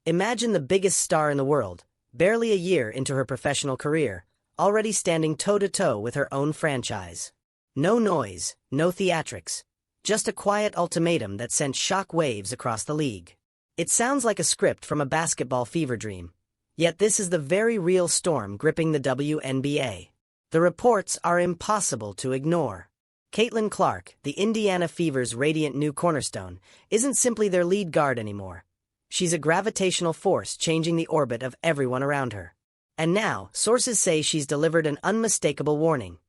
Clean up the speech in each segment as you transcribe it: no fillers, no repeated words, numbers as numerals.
Imagine the biggest star in the world, barely a year into her professional career, already standing toe-to-toe with her own franchise. No noise, no theatrics. Just a quiet ultimatum that sent shock waves across the league. It sounds like a script from a basketball fever dream. Yet this is the very real storm gripping the WNBA. The reports are impossible to ignore. Caitlin Clark, the Indiana Fever's radiant new cornerstone, isn't simply their lead guard anymore. She's a gravitational force changing the orbit of everyone around her. And now, sources say she's delivered an unmistakable warning.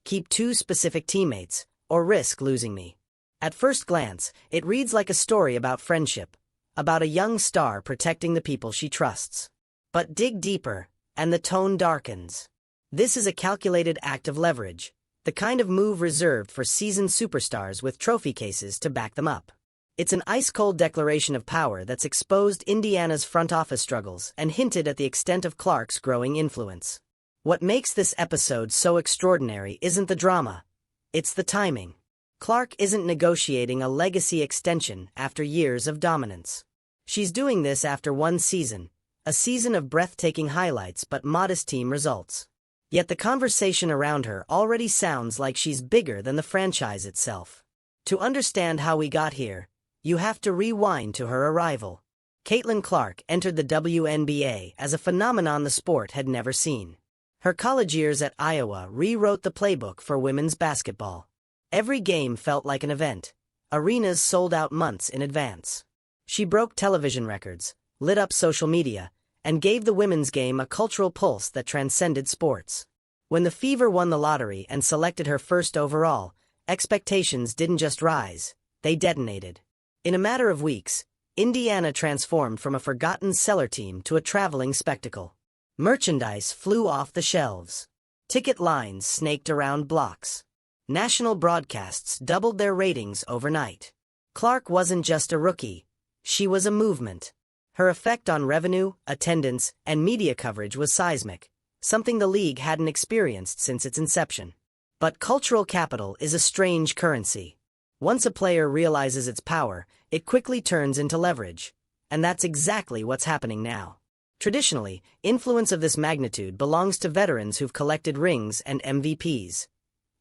Keep 2 specific teammates, or risk losing me. At first glance, it reads like a story about friendship, about a young star protecting the people she trusts. But dig deeper, and the tone darkens. This is a calculated act of leverage, the kind of move reserved for seasoned superstars with trophy cases to back them up. It's an ice-cold declaration of power that's exposed Indiana's front office struggles and hinted at the extent of Clark's growing influence. What makes this episode so extraordinary isn't the drama, it's the timing. Clark isn't negotiating a legacy extension after years of dominance. She's doing this after one season, a season of breathtaking highlights but modest team results. Yet the conversation around her already sounds like she's bigger than the franchise itself. To understand how we got here, you have to rewind to her arrival. Caitlin Clark entered the WNBA as a phenomenon the sport had never seen. Her college years at Iowa rewrote the playbook for women's basketball. Every game felt like an event. Arenas sold out months in advance. She broke television records, lit up social media, and gave the women's game a cultural pulse that transcended sports. When the Fever won the lottery and selected her first overall, expectations didn't just rise, they detonated. In a matter of weeks, Indiana transformed from a forgotten cellar team to a traveling spectacle. Merchandise flew off the shelves. Ticket lines snaked around blocks. National broadcasts doubled their ratings overnight. Clark wasn't just a rookie, she was a movement. Her effect on revenue, attendance, and media coverage was seismic, something the league hadn't experienced since its inception. But cultural capital is a strange currency. Once a player realizes its power, it quickly turns into leverage. And that's exactly what's happening now. Traditionally, influence of this magnitude belongs to veterans who've collected rings and MVPs.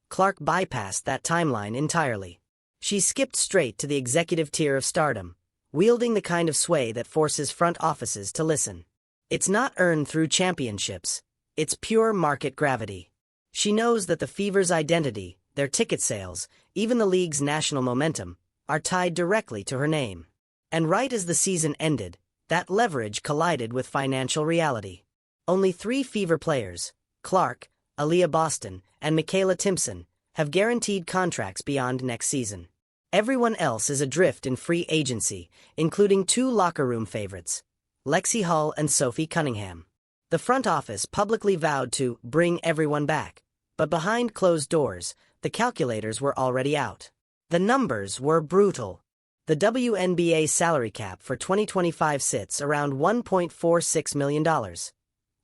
Clark bypassed that timeline entirely. She skipped straight to the executive tier of stardom, wielding the kind of sway that forces front offices to listen. It's not earned through championships, it's pure market gravity. She knows that the Fever's identity, their ticket sales, even the league's national momentum, are tied directly to her name. And right as the season ended, that leverage collided with financial reality. Only 3 Fever players, Clark, Aaliyah Boston, and Michaela Timpson, have guaranteed contracts beyond next season. Everyone else is adrift in free agency, including 2 locker room favorites, Lexi Hull and Sophie Cunningham. The front office publicly vowed to bring everyone back, but behind closed doors, the calculators were already out. The numbers were brutal. The WNBA salary cap for 2025 sits around $1.46 million.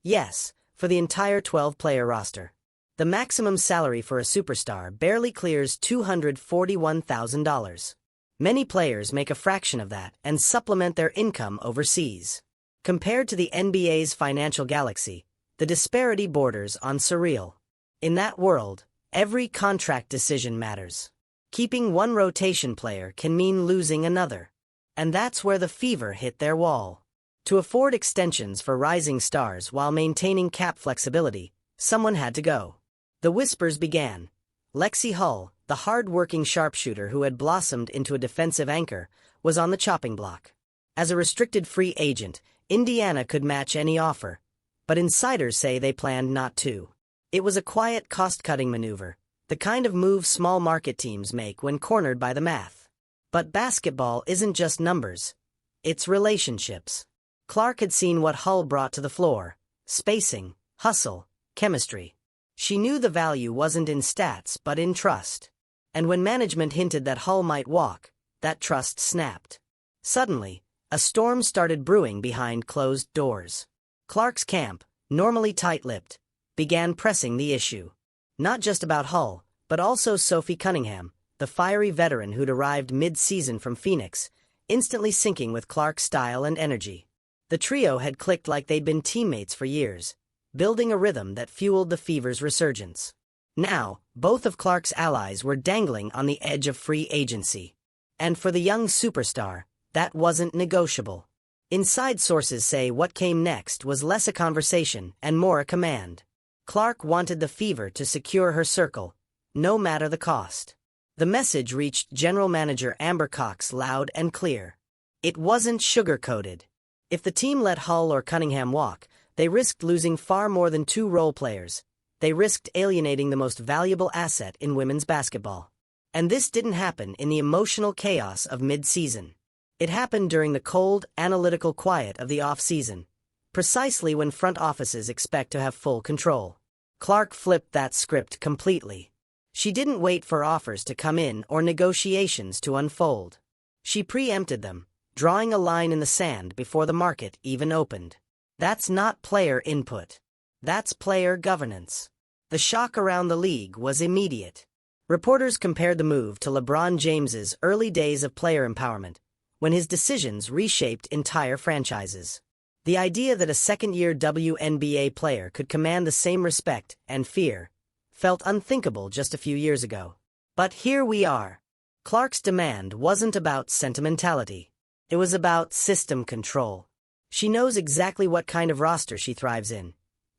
Yes, for the entire 12-player roster. The maximum salary for a superstar barely clears $241,000. Many players make a fraction of that and supplement their income overseas. Compared to the NBA's financial galaxy, the disparity borders on surreal. In that world, every contract decision matters. Keeping one rotation player can mean losing another. And that's where the Fever hit their wall. To afford extensions for rising stars while maintaining cap flexibility, someone had to go. The whispers began. Lexi Hull, the hard-working sharpshooter who had blossomed into a defensive anchor, was on the chopping block. As a restricted free agent, Indiana could match any offer, but insiders say they planned not to. It was a quiet cost-cutting maneuver, the kind of move small market teams make when cornered by the math. But basketball isn't just numbers, it's relationships. Clark had seen what Hull brought to the floor: spacing, hustle, chemistry. She knew the value wasn't in stats but in trust. And when management hinted that Hull might walk, that trust snapped. Suddenly, a storm started brewing behind closed doors. Clark's camp, normally tight-lipped, began pressing the issue. Not just about Hull, but also Sophie Cunningham, the fiery veteran who'd arrived mid-season from Phoenix, instantly syncing with Clark's style and energy. The trio had clicked like they'd been teammates for years, building a rhythm that fueled the Fever's resurgence. Now, both of Clark's allies were dangling on the edge of free agency. And for the young superstar, that wasn't negotiable. Inside sources say what came next was less a conversation and more a command. Clark wanted the Fever to secure her circle, no matter the cost. The message reached General Manager Amber Cox loud and clear. It wasn't sugar-coated. If the team let Hull or Cunningham walk, they risked losing far more than 2 role players. They risked alienating the most valuable asset in women's basketball. And this didn't happen in the emotional chaos of mid-season. It happened during the cold, analytical quiet of the off-season, precisely when front offices expect to have full control. Clark flipped that script completely. She didn't wait for offers to come in or negotiations to unfold. She preempted them, drawing a line in the sand before the market even opened. That's not player input. That's player governance. The shock around the league was immediate. Reporters compared the move to LeBron James's early days of player empowerment, when his decisions reshaped entire franchises. The idea that a second-year WNBA player could command the same respect and fear felt unthinkable just a few years ago. But here we are. Clark's demand wasn't about sentimentality. It was about system control. She knows exactly what kind of roster she thrives in.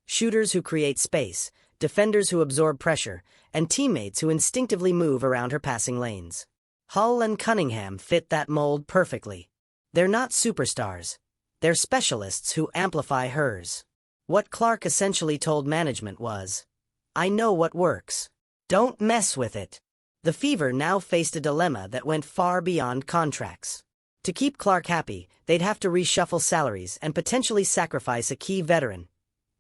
Shooters who create space, defenders who absorb pressure, and teammates who instinctively move around her passing lanes. Hull and Cunningham fit that mold perfectly. They're not superstars. They're specialists who amplify hers. What Clark essentially told management was, "I know what works. Don't mess with it." The Fever now faced a dilemma that went far beyond contracts. To keep Clark happy, they'd have to reshuffle salaries and potentially sacrifice a key veteran,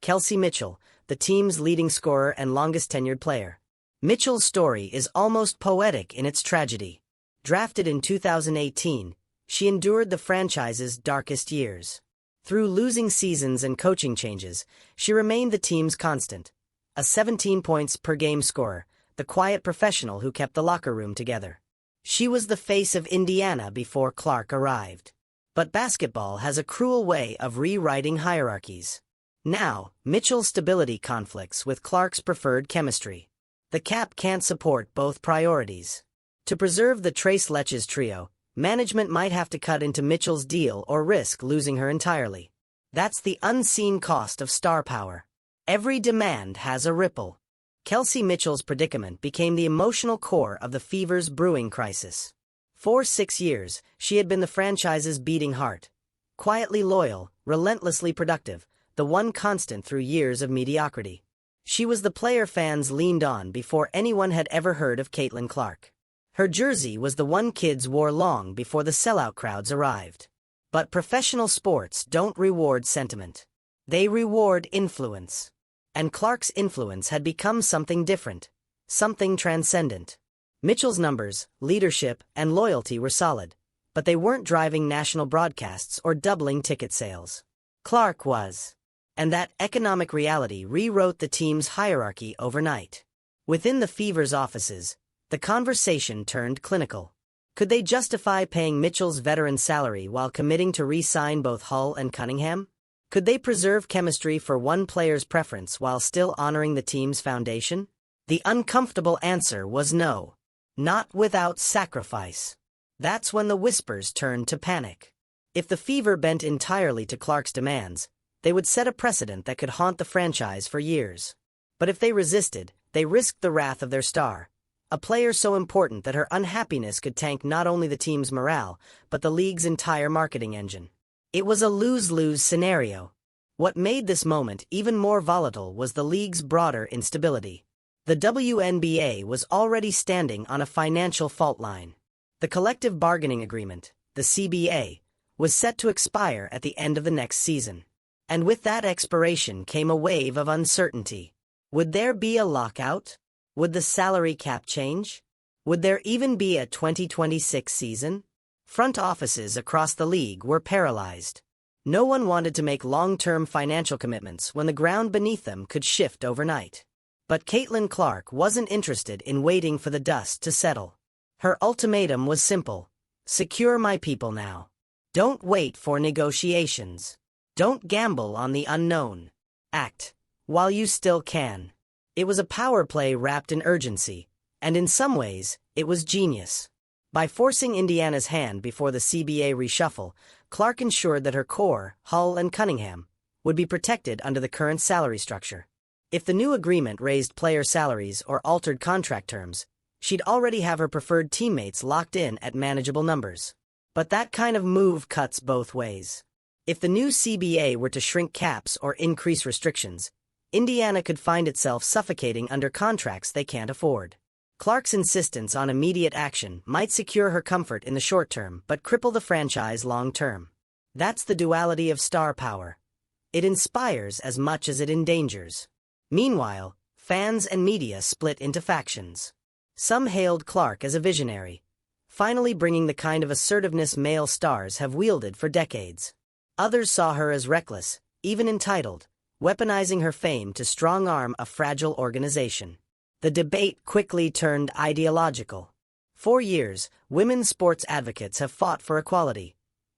Kelsey Mitchell, the team's leading scorer and longest-tenured player. Mitchell's story is almost poetic in its tragedy. Drafted in 2018, she endured the franchise's darkest years. Through losing seasons and coaching changes, she remained the team's constant. A 17 points per game scorer, the quiet professional who kept the locker room together. She was the face of Indiana before Clark arrived. But basketball has a cruel way of rewriting hierarchies. Now, Mitchell's stability conflicts with Clark's preferred chemistry. The cap can't support both priorities. To preserve the Trace Letches trio, management might have to cut into Mitchell's deal or risk losing her entirely. That's the unseen cost of star power. Every demand has a ripple. Kelsey Mitchell's predicament became the emotional core of the Fever's brewing crisis. For 6 years, she had been the franchise's beating heart. Quietly loyal, relentlessly productive, the one constant through years of mediocrity. She was the player fans leaned on before anyone had ever heard of Caitlin Clark. Her jersey was the one kids wore long before the sellout crowds arrived. But professional sports don't reward sentiment. They reward influence. And Clark's influence had become something different, something transcendent. Mitchell's numbers, leadership, and loyalty were solid, but they weren't driving national broadcasts or doubling ticket sales. Clark was. And that economic reality rewrote the team's hierarchy overnight. Within the Fever's offices, the conversation turned clinical. Could they justify paying Mitchell's veteran salary while committing to re-sign both Hull and Cunningham? Could they preserve chemistry for one player's preference while still honoring the team's foundation? The uncomfortable answer was no. Not without sacrifice. That's when the whispers turned to panic. If the Fever bent entirely to Clark's demands, they would set a precedent that could haunt the franchise for years. But if they resisted, they risked the wrath of their star, a player so important that her unhappiness could tank not only the team's morale, but the league's entire marketing engine. It was a lose-lose scenario. What made this moment even more volatile was the league's broader instability. The WNBA was already standing on a financial fault line. The collective bargaining agreement, the CBA, was set to expire at the end of the next season. And with that expiration came a wave of uncertainty. Would there be a lockout? Would the salary cap change? Would there even be a 2026 season? Front offices across the league were paralyzed. No one wanted to make long-term financial commitments when the ground beneath them could shift overnight. But Caitlin Clark wasn't interested in waiting for the dust to settle. Her ultimatum was simple: secure my people now. Don't wait for negotiations. Don't gamble on the unknown. Act while you still can. It was a power play wrapped in urgency, and in some ways, it was genius. By forcing Indiana's hand before the CBA reshuffle, Clark ensured that her core, Hull and Cunningham, would be protected under the current salary structure. If the new agreement raised player salaries or altered contract terms, she'd already have her preferred teammates locked in at manageable numbers. But that kind of move cuts both ways. If the new CBA were to shrink caps or increase restrictions, Indiana could find itself suffocating under contracts they can't afford. Clark's insistence on immediate action might secure her comfort in the short term but cripple the franchise long term. That's the duality of star power. It inspires as much as it endangers. Meanwhile, fans and media split into factions. Some hailed Clark as a visionary, finally bringing the kind of assertiveness male stars have wielded for decades. Others saw her as reckless, even entitled, weaponizing her fame to strong-arm a fragile organization. The debate quickly turned ideological. For years, women's sports advocates have fought for equality,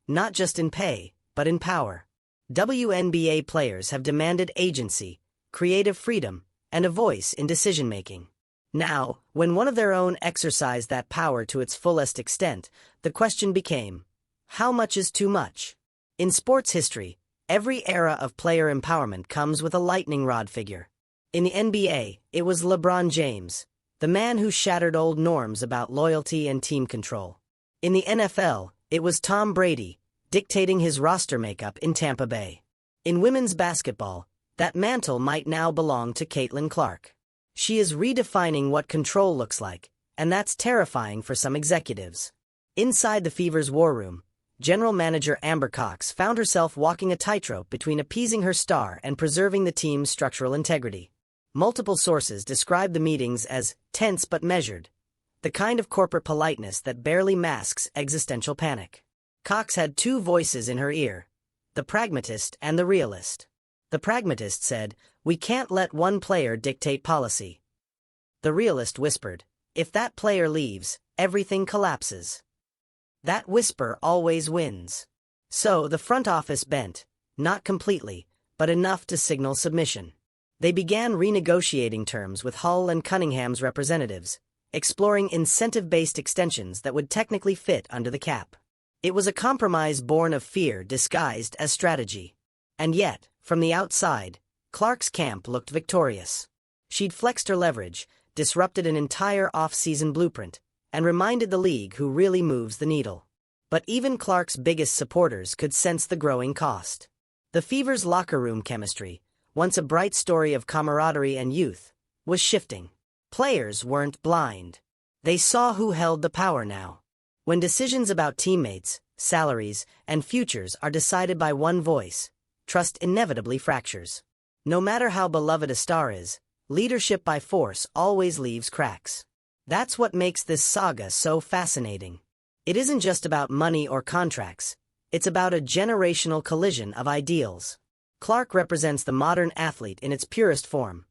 not just in pay, but in power. WNBA players have demanded agency, creative freedom, and a voice in decision-making. Now, when one of their own exercised that power to its fullest extent, the question became, how much is too much? In sports history, every era of player empowerment comes with a lightning rod figure. In the NBA, it was LeBron James, the man who shattered old norms about loyalty and team control. In the NFL, it was Tom Brady, dictating his roster makeup in Tampa Bay. In women's basketball, that mantle might now belong to Caitlin Clark. She is redefining what control looks like, and that's terrifying for some executives. Inside the Fever's war room, General Manager Amber Cox found herself walking a tightrope between appeasing her star and preserving the team's structural integrity. Multiple sources describe the meetings as tense but measured, the kind of corporate politeness that barely masks existential panic. Cox had two voices in her ear, the pragmatist and the realist. The pragmatist said, "We can't let one player dictate policy." The realist whispered, "If that player leaves, everything collapses." That whisper always wins. So the front office bent, not completely, but enough to signal submission. They began renegotiating terms with Hull and Cunningham's representatives, exploring incentive-based extensions that would technically fit under the cap. It was a compromise born of fear disguised as strategy. And yet, from the outside, Clark's camp looked victorious. She'd flexed her leverage, disrupted an entire off-season blueprint, and reminded the league who really moves the needle. But even Clark's biggest supporters could sense the growing cost. The Fever's locker room chemistry, once a bright story of camaraderie and youth, was shifting. Players weren't blind. They saw who held the power now. When decisions about teammates, salaries, and futures are decided by one voice, trust inevitably fractures. No matter how beloved a star is, leadership by force always leaves cracks. That's what makes this saga so fascinating. It isn't just about money or contracts, it's about a generational collision of ideals. Clark represents the modern athlete in its purest form.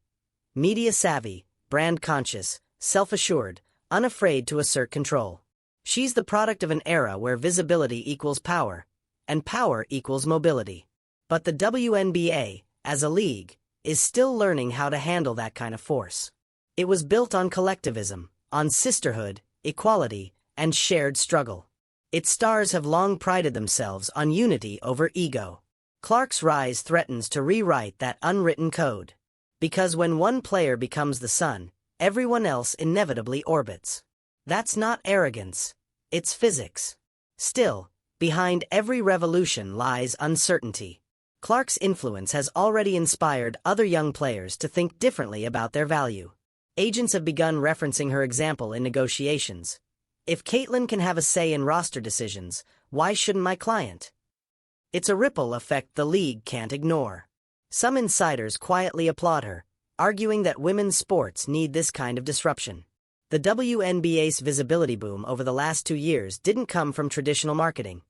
Media-savvy, brand-conscious, self-assured, unafraid to assert control. She's the product of an era where visibility equals power, and power equals mobility. But the WNBA, as a league, is still learning how to handle that kind of force. It was built on collectivism, on sisterhood, equality, and shared struggle. Its stars have long prided themselves on unity over ego. Clark's rise threatens to rewrite that unwritten code. Because when one player becomes the sun, everyone else inevitably orbits. That's not arrogance, it's physics. Still, behind every revolution lies uncertainty. Clark's influence has already inspired other young players to think differently about their value. Agents have begun referencing her example in negotiations. If Caitlin can have a say in roster decisions, why shouldn't my client? It's a ripple effect the league can't ignore. Some insiders quietly applaud her, arguing that women's sports need this kind of disruption. The WNBA's visibility boom over the last 2 years didn't come from traditional marketing.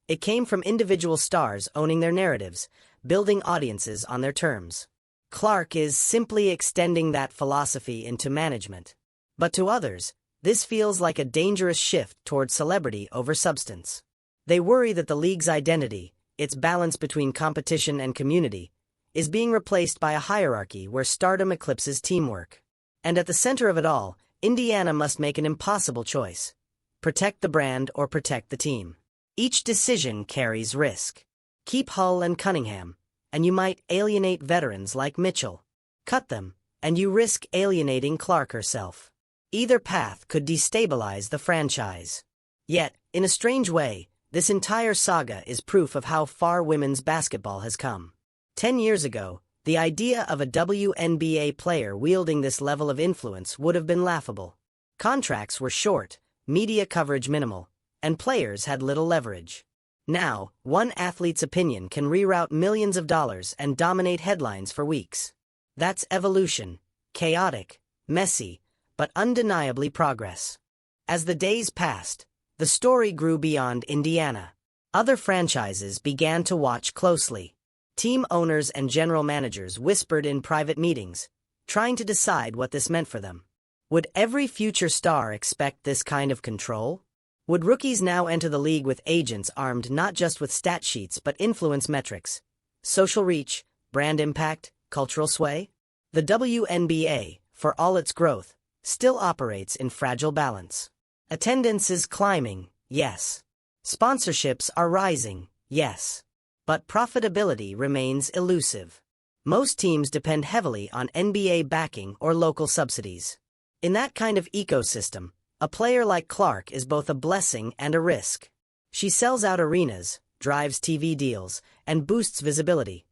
It came from individual stars owning their narratives, building audiences on their terms. Clark is simply extending that philosophy into management. But to others, this feels like a dangerous shift toward celebrity over substance. They worry that the league's identity, its balance between competition and community, is being replaced by a hierarchy where stardom eclipses teamwork. And at the center of it all, Indiana must make an impossible choice: protect the brand or protect the team. Each decision carries risk. Keep Hull and Cunningham, and you might alienate veterans like Mitchell. Cut them, and you risk alienating Clark herself. Either path could destabilize the franchise. Yet, in a strange way, this entire saga is proof of how far women's basketball has come. 10 years ago, the idea of a WNBA player wielding this level of influence would have been laughable. Contracts were short, media coverage minimal, and players had little leverage. Now, one athlete's opinion can reroute millions of dollars and dominate headlines for weeks. That's evolution, chaotic, messy, but undeniably progress. As the days passed, the story grew beyond Indiana. Other franchises began to watch closely. Team owners and general managers whispered in private meetings, trying to decide what this meant for them. Would every future star expect this kind of control? Would rookies now enter the league with agents armed not just with stat sheets but influence metrics, social reach, brand impact, cultural sway? The WNBA, for all its growth, still operates in fragile balance. Attendance is climbing, yes. Sponsorships are rising, yes. But profitability remains elusive. Most teams depend heavily on NBA backing or local subsidies. In that kind of ecosystem, a player like Clark is both a blessing and a risk. She sells out arenas, drives TV deals, and boosts visibility.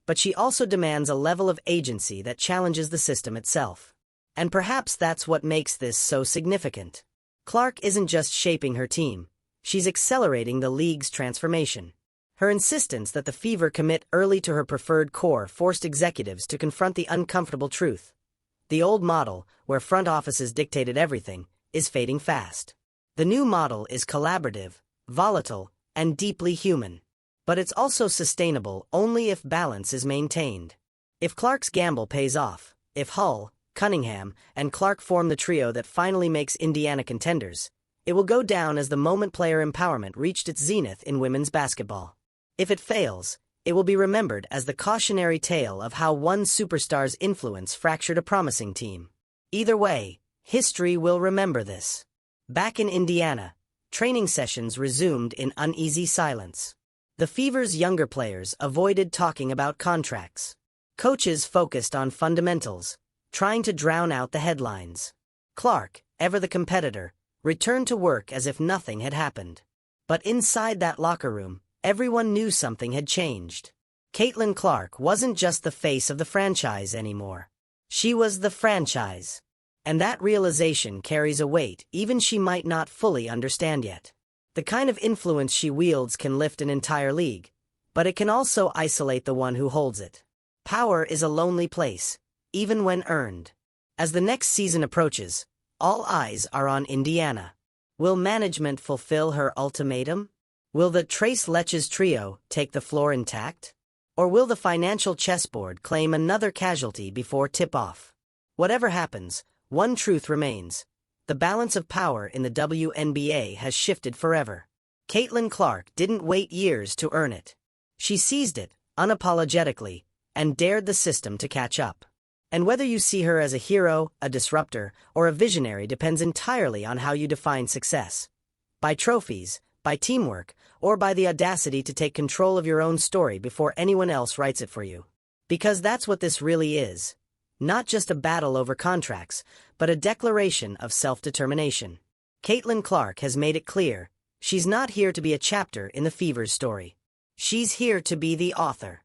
But she also demands a level of agency that challenges the system itself. And perhaps that's what makes this so significant. Clark isn't just shaping her team, she's accelerating the league's transformation. Her insistence that the Fever commit early to her preferred core forced executives to confront the uncomfortable truth. The old model, where front offices dictated everything, is fading fast. The new model is collaborative, volatile, and deeply human. But it's also sustainable only if balance is maintained. If Clark's gamble pays off, if Hull, Cunningham, and Clark form the trio that finally makes Indiana contenders, it will go down as the moment player empowerment reached its zenith in women's basketball. If it fails, it will be remembered as the cautionary tale of how one superstar's influence fractured a promising team. Either way, history will remember this. Back in Indiana, training sessions resumed in uneasy silence. The Fever's younger players avoided talking about contracts. Coaches focused on fundamentals, trying to drown out the headlines. Clark, ever the competitor, returned to work as if nothing had happened. But inside that locker room, everyone knew something had changed. Caitlin Clark wasn't just the face of the franchise anymore. She was the franchise. And that realization carries a weight even she might not fully understand yet. The kind of influence she wields can lift an entire league, but it can also isolate the one who holds it. Power is a lonely place, even when earned. As the next season approaches, all eyes are on Indiana. Will management fulfill her ultimatum? Will the Trace Letches trio take the floor intact? Or will the financial chessboard claim another casualty before tip-off? Whatever happens, one truth remains. The balance of power in the WNBA has shifted forever. Caitlin Clark didn't wait years to earn it. She seized it, unapologetically, and dared the system to catch up. And whether you see her as a hero, a disruptor, or a visionary depends entirely on how you define success. By trophies, by teamwork, or by the audacity to take control of your own story before anyone else writes it for you. Because that's what this really is. Not just a battle over contracts, but a declaration of self-determination. Caitlin Clark has made it clear, she's not here to be a chapter in the Fever's story. She's here to be the author.